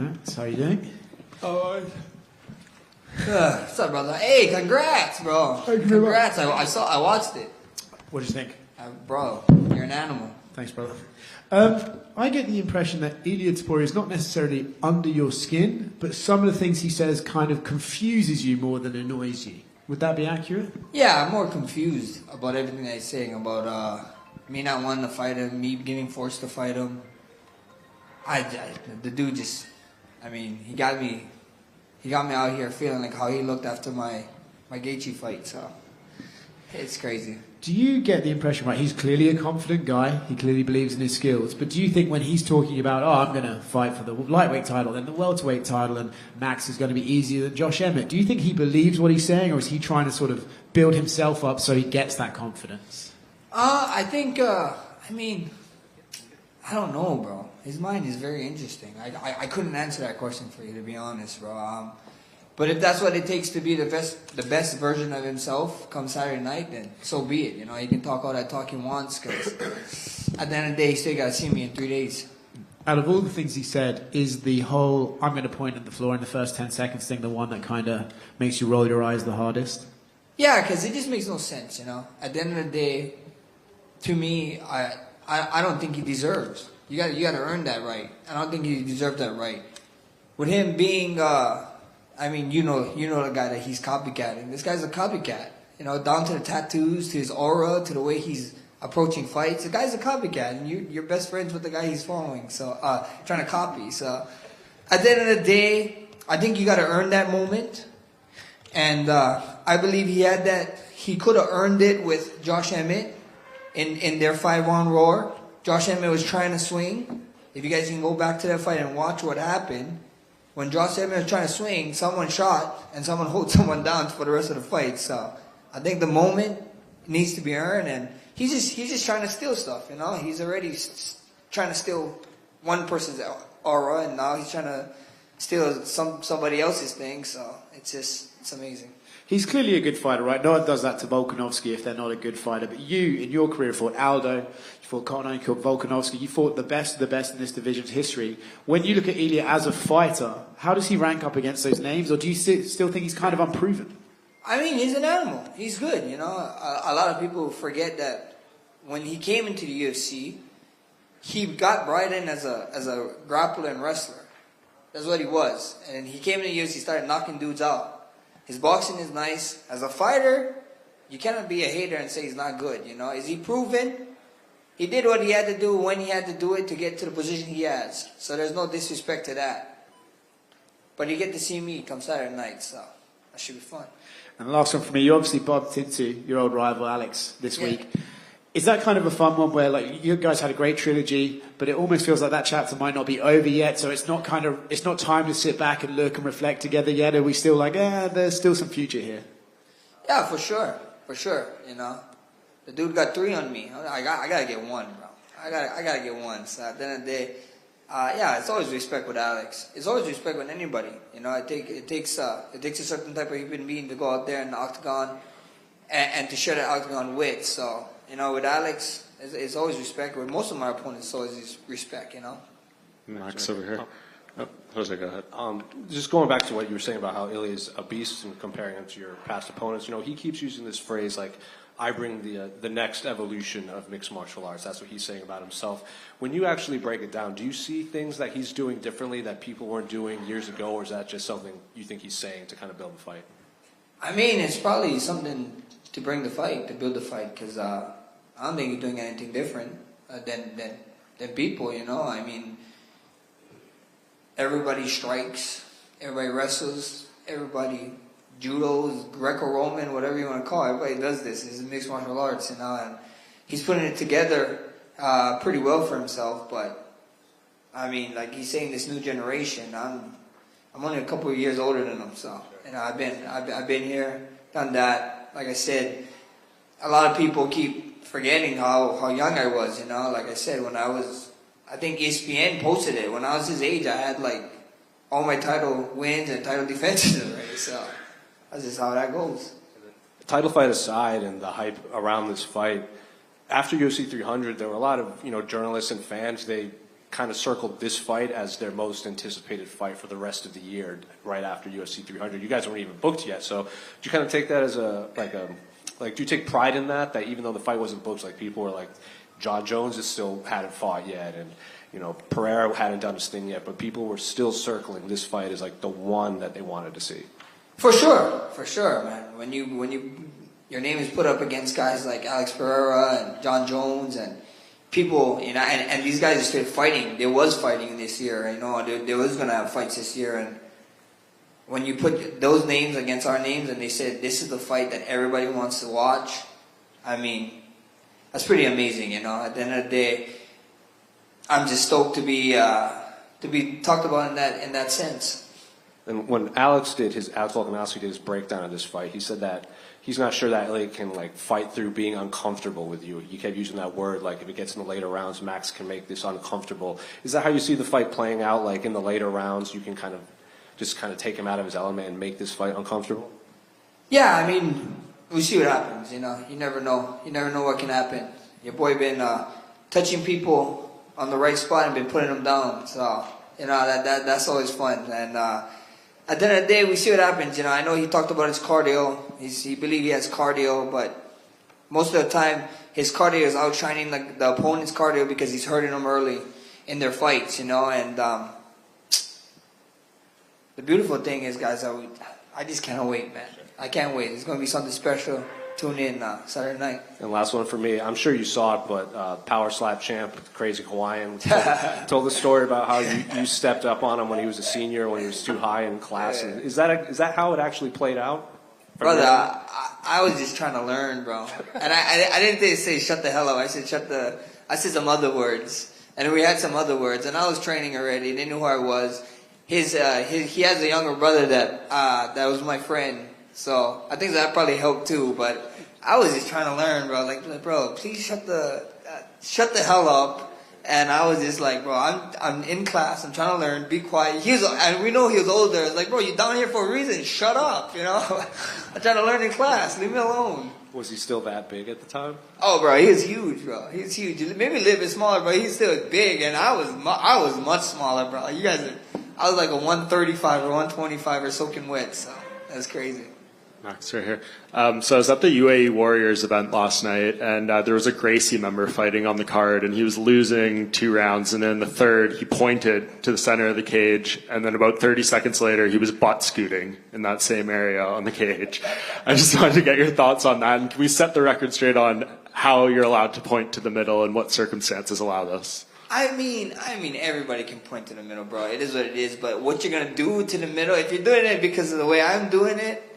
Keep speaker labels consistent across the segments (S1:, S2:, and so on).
S1: Max. How are you doing?
S2: Alright. What's up, brother? Hey, congrats, bro. Congrats. I watched it.
S1: What do you think?
S2: Bro, you're an animal.
S1: Thanks, brother. I get the impression that Ilia Topuria is not necessarily under your skin, but some of the things he says kind of confuses you more than annoys you. Would that be accurate?
S2: Yeah, I'm more confused about everything that he's saying about me not wanting to fight him, me getting forced to fight him. The dude just, I mean, he got me out here feeling like how he looked after my Gaethje fight. So it's crazy.
S1: Do you get the impression, right, he's clearly a confident guy, he clearly believes in his skills, but do you think when he's talking about, I'm going to fight for the lightweight title, then the welterweight title, and Max is going to be easier than Josh Emmett, do you think he believes what he's saying, or is he trying to sort of build himself up so he gets that confidence?
S2: I think, I don't know, bro. His mind is very interesting. I couldn't answer that question for you, to be honest, bro. But if that's what it takes to be the best version of himself come Saturday night, then so be it. You know, he can talk all that talk he wants, because at the end of the day, he still got to see me in 3 days.
S1: Out of all the things he said, is the whole I'm going to point at the floor in the first 10 seconds thing the one that kind of makes you roll your eyes the hardest?
S2: Yeah, because it just makes no sense, you know. At the end of the day, to me, I don't think he deserves. You got to earn that right. I don't think he deserves that right. With him being... you know the guy that he's copycatting. This guy's a copycat. You know, down to the tattoos, to his aura, to the way he's approaching fights. The guy's a copycat, and you're best friends with the guy he's following. So, trying to copy. So, at the end of the day, I think you got to earn that moment. And I believe he had that. He could have earned it with Josh Emmett in their 5-round roar. Josh Emmett was trying to swing. If you guys can go back to that fight and watch what happened. When Josh Emmett was trying to swing, someone shot and someone held someone down for the rest of the fight. So I think the moment needs to be earned, and he's just trying to steal stuff. You know, he's already trying to steal one person's aura, and now he's trying to steal somebody else's thing. So it's amazing.
S1: He's clearly a good fighter, right? No one does that to Volkanovski if they're not a good fighter. But you, in your career, fought Aldo, you fought Conor, you fought Volkanovski, you fought the best of the best in this division's history. When you look at Ilia as a fighter, how does he rank up against those names? Or do you still think he's kind of unproven?
S2: I mean, he's an animal. He's good, you know. A lot of people forget that when he came into the UFC, he got brought in as a grappler and wrestler. That's what he was. And he came into the UFC, started knocking dudes out. His boxing is nice. As a fighter, you cannot be a hater and say he's not good, you know. Is he proven? He did what he had to do when he had to do it to get to the position he has. So there's no disrespect to that. But you get to see me come Saturday night, so that should be fun.
S1: And the last one for me, you obviously bumped into your old rival Alex this week. Is that kind of a fun one where, like, you guys had a great trilogy, but it almost feels like that chapter might not be over yet, so it's not time to sit back and look and reflect together yet? Are we still like, there's still some future here?
S2: Yeah, for sure, you know. The dude got 3 on me. I gotta get 1, bro. I gotta get 1. So at the end of the day, it's always respect with Alex. It's always respect with anybody. You know, it takes a certain type of human being to go out there in the octagon and to share the octagon with. So, you know, with Alex, it's always respect. With most of my opponents, it's always respect, you know.
S3: Max over here. Oh, Jose, go ahead. Just going back to what you were saying about how Ilia is a beast and comparing him to your past opponents, you know, he keeps using this phrase like, I bring the next evolution of mixed martial arts. That's what he's saying about himself. When you actually break it down, do you see things that he's doing differently that people weren't doing years ago, or is that just something you think he's saying to kind of build the fight?
S2: I mean, it's probably something to bring the fight, to build the fight, because I don't think he's doing anything different than people, you know. I mean, everybody strikes, everybody wrestles, everybody judos, Greco-Roman, whatever you want to call it. Everybody does this. It's mixed martial arts, you know, and he's putting it together pretty well for himself. But I mean, like he's saying, this new generation. I'm only a couple of years older than him, so you know, I've been here, done that. Like I said, a lot of people keep forgetting how young I was. You know, like I said, when I think ESPN posted it. When I was his age, I had like all my title wins and title defenses already. So that's just how that goes.
S3: Title fight aside, and the hype around this fight, after UFC 300, there were a lot of journalists and fans. They kind of circled this fight as their most anticipated fight for the rest of the year, right after UFC 300. You guys weren't even booked yet, so do you kind of take that as do you take pride in that even though the fight wasn't booked, like people were like, John Jones is still hadn't fought yet, and Pereira hadn't done his thing yet, but people were still circling this fight as like the one that they wanted to see.
S2: For sure, man. When your name is put up against guys like Alex Pereira and John Jones and people, and these guys are still fighting. There was fighting this year, there was gonna have fights this year, and when you put those names against our names and they said this is the fight that everybody wants to watch, I mean, that's pretty amazing, At the end of the day, I'm just stoked to be talked about in that sense.
S3: And when Alex did his breakdown of this fight, he said that he's not sure that Elliot can fight through being uncomfortable with you. He kept using that word, if it gets in the later rounds, Max can make this uncomfortable. Is that how you see the fight playing out? In the later rounds, you can kind of take him out of his element and make this fight uncomfortable?
S2: Yeah, I mean, we see what happens. You never know. You never know what can happen. Your boy been touching people on the right spot and been putting them down. So that's always fun. And at the end of the day, we see what happens. I know he talked about his cardio. He believes he has cardio, but most of the time his cardio is outshining the opponent's cardio because he's hurting them early in their fights. And the beautiful thing is, guys, I just can't wait, man. I can't wait. It's going to be something special. Tune in Saturday night.
S3: And last one for me. I'm sure you saw it, but Power Slap champ, Crazy Hawaiian, told the story about how you stepped up on him when he was a senior, when he was too high in class. And is that how it actually played out?
S2: Brother, I was just trying to learn, bro. And I didn't say shut the hell up. I said some other words. And we had some other words. And I was training already. They knew who I was. He has a younger brother that was my friend. So I think that probably helped too, but I was just trying to learn, bro. Bro, please shut the hell up. And I was just like, bro, I'm in class. I'm trying to learn. Be quiet. And we know he was older. It's like, bro, you're down here for a reason. Shut up, I'm trying to learn in class. Leave me alone.
S3: Was he still that big at the time?
S2: Oh, bro, he was huge, bro. He was huge. Maybe a little bit smaller, but he's still big. And I was much smaller, bro. I was like a 135 or 125 or soaking wet. So that's crazy.
S4: Max, right here. So I was at the UAE Warriors event last night, and there was a Gracie member fighting on the card, and he was losing 2 rounds, and in the third, he pointed to the center of the cage, and then about 30 seconds later, he was butt scooting in that same area on the cage. I just wanted to get your thoughts on that, and can we set the record straight on how you're allowed to point to the middle and what circumstances allow this?
S2: I mean, everybody can point to the middle, bro. It is what it is, but what you're going to do to the middle, if you're doing it because of the way I'm doing it,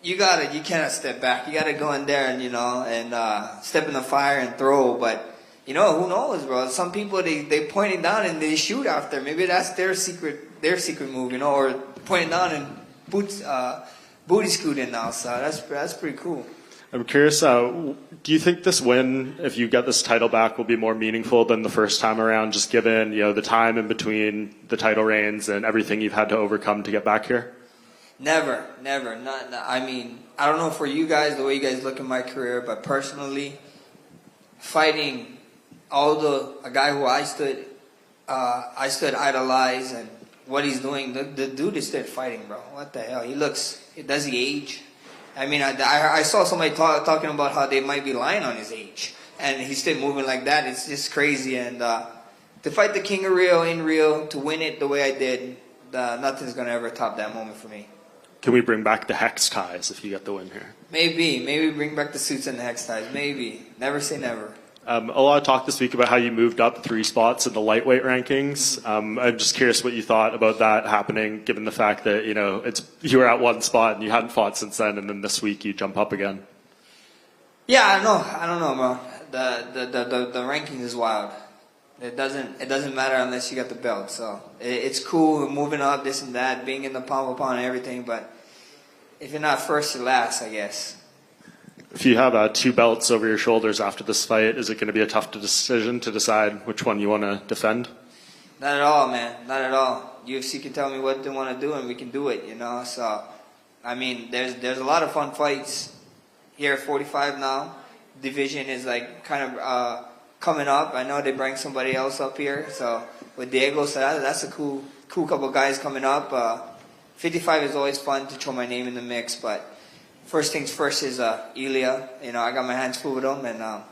S2: you cannot step back. You gotta go in there and step in the fire and throw. But who knows, bro? Some people they point it down and they shoot after. Maybe that's their secret move, or point it down and booty scooting now. So that's pretty cool.
S4: I'm curious, do you think this win, if you get this title back, will be more meaningful than the first time around, just given the time in between the title reigns and everything you've had to overcome to get back here?
S2: Never. I mean, I don't know for you guys, the way you guys look at my career, but personally, fighting a guy who I stood idolize and what he's doing, the dude is still fighting, bro. What the hell? Does he age? I mean, I saw somebody talking about how they might be lying on his age, and he's still moving like that. It's just crazy. And to fight the King of Rio in Rio, to win it the way I did, nothing's going to ever top that moment for me.
S4: Can we bring back the hex ties if you get the win here?
S2: Maybe bring back the suits and the hex ties. Maybe. Never say never.
S4: A lot of talk this week about how you moved up 3 spots in the lightweight rankings. I'm just curious what you thought about that happening, given the fact that you were at 1 spot and you hadn't fought since then, and then this week you jump up again.
S2: Yeah, I don't know, bro. The ranking is wild. It doesn't matter unless you got the belt. So it's cool moving up, this and that, being in the pound for pound and everything. But if you're not first, you're last, I guess.
S4: If you have 2 belts over your shoulders after this fight, is it going to be a tough decision to decide which one you want to defend?
S2: Not at all, man. Not at all. UFC can tell me what they want to do, and we can do it. So I mean, there's a lot of fun fights here at 45 now. Division is like kind of coming up. I know they bring somebody else up here. So with Diego, so that's a cool couple guys coming up. 55 is always fun to throw my name in the mix, but first things first is Ilya. You know, I got my hands full with him, and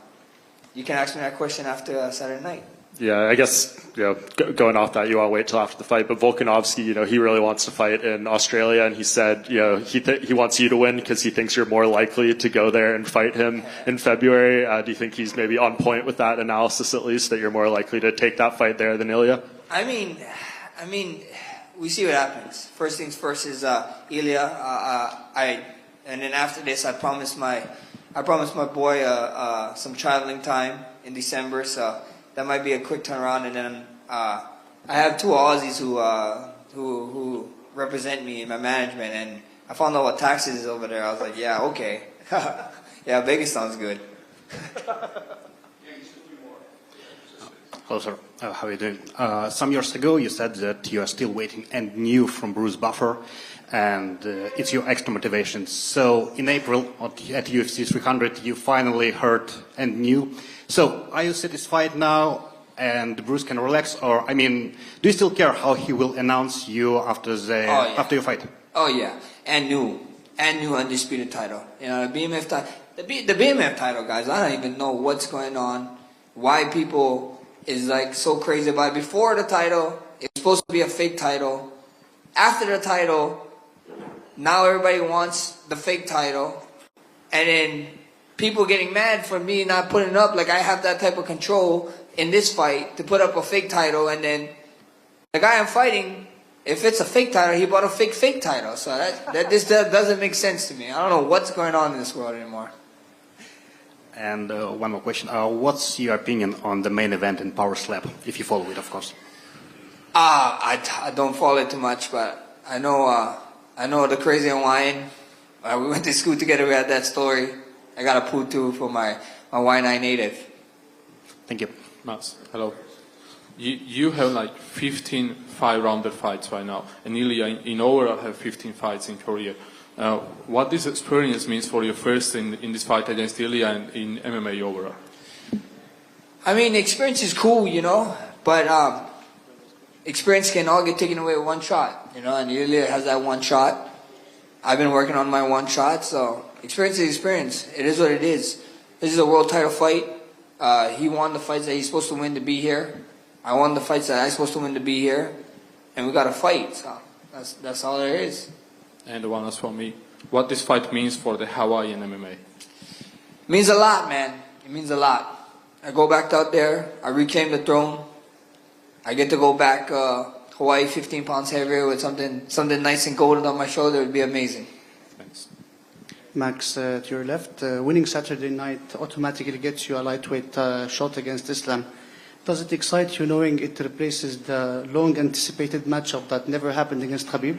S2: you can ask me that question after Saturday night.
S4: Yeah, I guess, going off that, you want to wait till after the fight. But Volkanovski, he really wants to fight in Australia, and he said, he wants you to win because he thinks you're more likely to go there and fight him in February. Do you think he's maybe on point with that analysis, at least, that you're more likely to take that fight there than Ilya?
S2: I mean, we see what happens. First things first is Ilya. And then after this, I promised my boy some traveling time in December, so that might be a quick turnaround. And then I have two Aussies who represent me in my management, and I found out what taxes is over there. I was like, yeah, okay, yeah, Vegas sounds good.
S5: Hello, sir. How are you doing? Some years ago, you said that you are still waiting and new from Bruce Buffer, and it's your extra motivation. So in April at UFC 300, you finally heard and knew. So are you satisfied now and Bruce can relax? Or, do you still care how he will announce you after after your fight?
S2: Oh, yeah. And new undisputed title. You know, the BMF title. The BMF title, guys, I don't even know what's going on, why people is like so crazy about it. Before the title, it was supposed to be a fake title. After the title, now everybody wants the fake title. And then people getting mad for me not putting up, like I have that type of control in this fight to put up a fake title. And then the guy I'm fighting, if it's a fake title, he bought a fake title. So that doesn't make sense to me. I don't know what's going on in this world anymore.
S5: And one more question. What's your opinion on the main event in Power Slap, if you follow it, of course?
S2: I don't follow it too much, but I know the Crazy Hawaiian. We went to school together. We had that story. I got a poo too for my Hawaiian native.
S5: Thank you.
S6: Mats, hello. You have like 15 5-rounder fights right now, and Ilya in overall have 15 fights in Korea. What this experience means for you first in this fight against Ilya and in MMA overall?
S2: The experience is cool, but experience can all get taken away with one shot, and Ilya has that one shot. I've been working on my one shot, so experience is experience. It is what it is. This is a world title fight. He won the fights that he's supposed to win to be here. I won the fights that I'm supposed to win to be here, and we got to fight. So that's all there is.
S6: And the one is for me. What this fight means for the Hawaiian MMA?
S2: It means a lot, man. It means a lot. I go back out there. I reclaim the throne. I get to go back Hawaii 15 pounds heavier with something nice and golden on my shoulder. It would be amazing.
S6: Thanks.
S7: Max, to your left, winning Saturday night automatically gets you a lightweight shot against Islam. Does it excite you knowing it replaces the long-anticipated matchup that never happened against Khabib?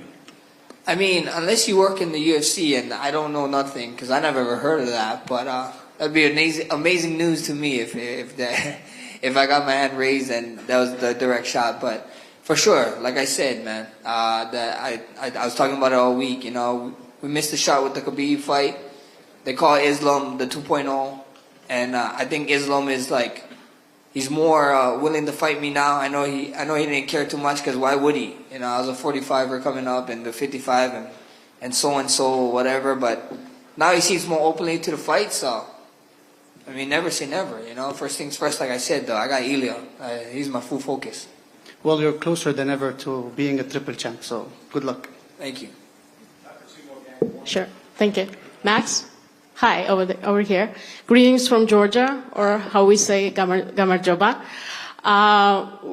S2: Unless you work in the UFC, and I don't know nothing because I never ever heard of that. But that'd be amazing news to me if I got my hand raised and that was the direct shot. But for sure, like I said, man, I was talking about it all week. We missed the shot with the Khabib fight. They call Islam the 2.0, and I think Islam is like. He's more willing to fight me now. I know he didn't care too much because why would he? I was a 45er coming up and the 55 and so whatever. But now he seems more openly to the fight. So never say never. First things first. Like I said, though, I got Ilya. He's my full focus.
S7: Well, you're closer than ever to being a triple champ. So good luck.
S2: Thank you.
S8: Sure. Thank you, Max. Hi, over here. Greetings from Georgia, or how we say Gamarjoba.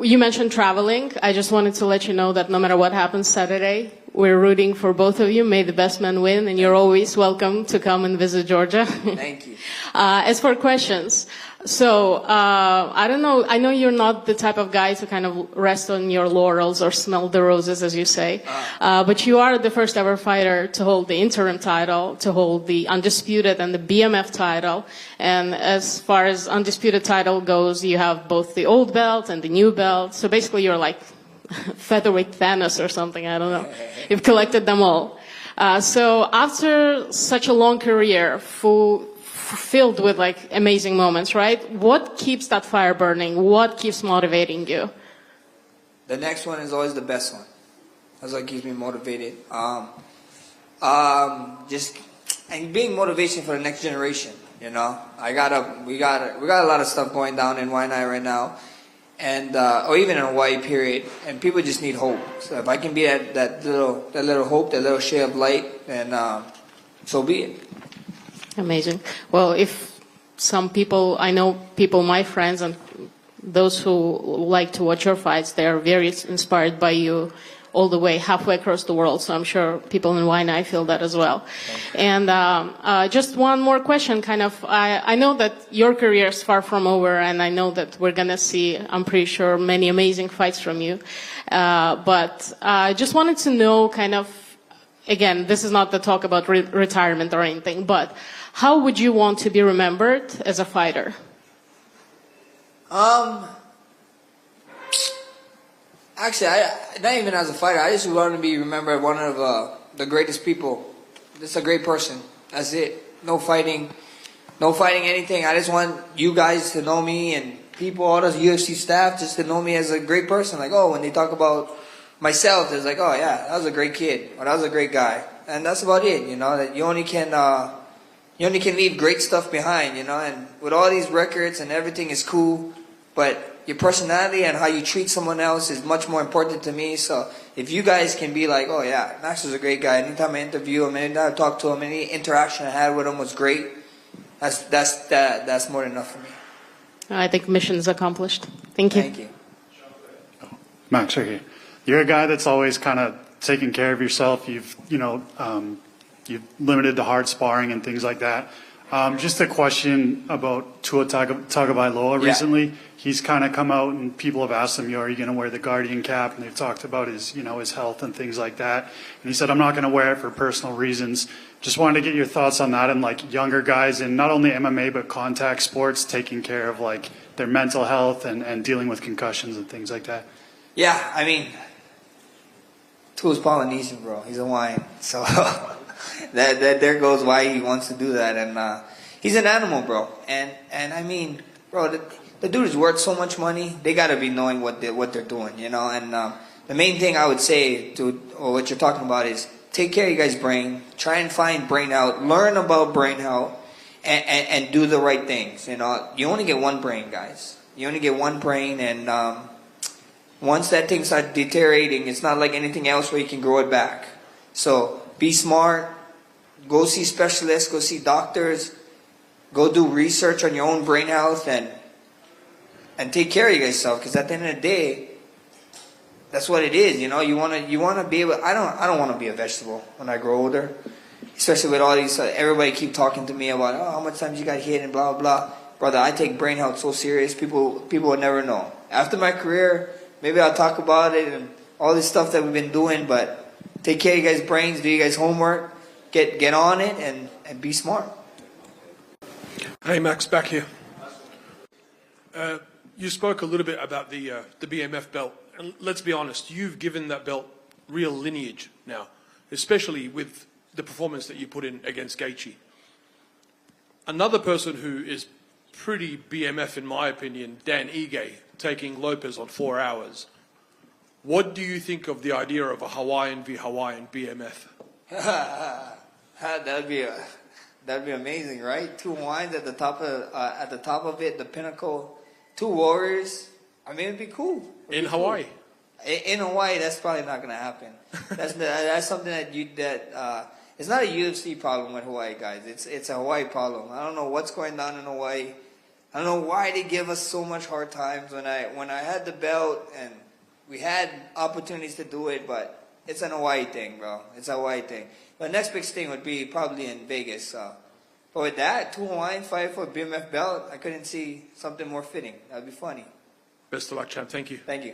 S8: You mentioned traveling. I just wanted to let you know that no matter what happens Saturday, we're rooting for both of you. May the best man win, and you're always welcome to come and visit Georgia.
S2: Thank you.
S8: As for questions, so I don't know. I know you're not the type of guy to kind of rest on your laurels or smell the roses, as you say. But you are the first ever fighter to hold the interim title, to hold the undisputed and the BMF title. And as far as undisputed title goes, you have both the old belt and the new belt. So basically, you're like featherweight Thanos or something. I don't know. You've collected them all. So after such a long career, filled with like amazing moments, right? What keeps that fire burning? What keeps motivating you?
S2: The next one is always the best one. That's what keeps me motivated. Just and being motivation for the next generation. You know, we got a lot of stuff going down in Waianae right now, and or even in Hawaii, period. And people just need hope. So if I can be that little hope, that little share of light, then so be it.
S8: Amazing. Well, if some people, I know people, my friends, and those who like to watch your fights, they are very inspired by you all the way halfway across the world. So I'm sure people in Waianae feel that as well. And just one more question, kind of. I know that your career is far from over, and I know that we're going to see, I'm pretty sure, many amazing fights from you. But I just wanted to know, kind of, again, this is not the talk about retirement or anything, but how would you want to be remembered as a fighter?
S2: Actually, not even as a fighter. I just want to be remembered one of the greatest people. Just a great person. That's it. No fighting anything. I just want you guys to know me and people, all the UFC staff, just to know me as a great person. Like, oh, when they talk about myself, it's like, oh yeah, that was a great kid, or that was a great guy, and that's about it. You know, that you only can leave great stuff behind. You know, and with all these records and everything is cool, but your personality and how you treat someone else is much more important to me. So if you guys can be like, oh yeah, Max was a great guy. Anytime I interview him, anytime I talk to him, any interaction I had with him was great. That's more than enough for me.
S8: I think mission is accomplished. Thank you.
S2: Thank you.
S9: Max, right here. You're a guy that's always kind of taking care of yourself. You've limited to hard sparring and things like that. Just a question about Tua Tagovailoa recently. He's kind of come out and people have asked him, are you going to wear the Guardian cap? And they've talked about his health and things like that. And he said, I'm not going to wear it for personal reasons. Just wanted to get your thoughts on that and like younger guys in not only MMA but contact sports taking care of like their mental health and dealing with concussions and things like that.
S2: Yeah, I mean, Tua's Polynesian, bro. He's Hawaiian. So that there goes why he wants to do that. And he's an animal, bro. And I mean, bro, the dude is worth so much money. They got to be knowing what they're doing, you know. And the main thing I would say to or what you're talking about is take care of your guys' brain. Try and find brain health. Learn about brain health and do the right things. You know, you only get one brain, guys. You only get one brain, and once that thing starts deteriorating, it's not like anything else where you can grow it back. So be smart. Go see specialists. Go see doctors. Go do research on your own brain health and take care of yourself, because at the end of the day, that's what it is. You know, you want to be able. I don't want to be a vegetable when I grow older, especially with all these. Everybody keep talking to me about how much times you got hit and blah blah blah. Brother, I take brain health so serious. People will never know. After my career, maybe I'll talk about it and all this stuff that we've been doing. But take care of you guys' brains. Do you guys' homework. Get on it and be smart.
S10: Hey Max, back here. You spoke a little bit about the BMF belt, and let's be honest, you've given that belt real lineage now, especially with the performance that you put in against Gaethje. Another person who is pretty BMF in my opinion, Dan Ige, taking Lopez on 4 hours. What do you think of the idea of a Hawaiian v Hawaiian BMF?
S2: That'd be amazing, right? Two Hawaiians at the top of it, the pinnacle. Two warriors. I mean, it'd be cool.
S10: In Hawaii.
S2: In Hawaii, that's probably not going to happen. That's something that it's not a UFC problem with Hawaii, guys. It's a Hawaii problem. I don't know what's going on in Hawaii. I don't know why they give us so much hard times when I had the belt and we had opportunities to do it, but it's an Hawaii thing, bro. It's a Hawaii thing. But next big thing would be probably in Vegas. But with that, two Hawaiians fight for a BMF belt, I couldn't see something more fitting. That'd be funny.
S10: Best of luck, champ. Thank you.
S2: Thank you.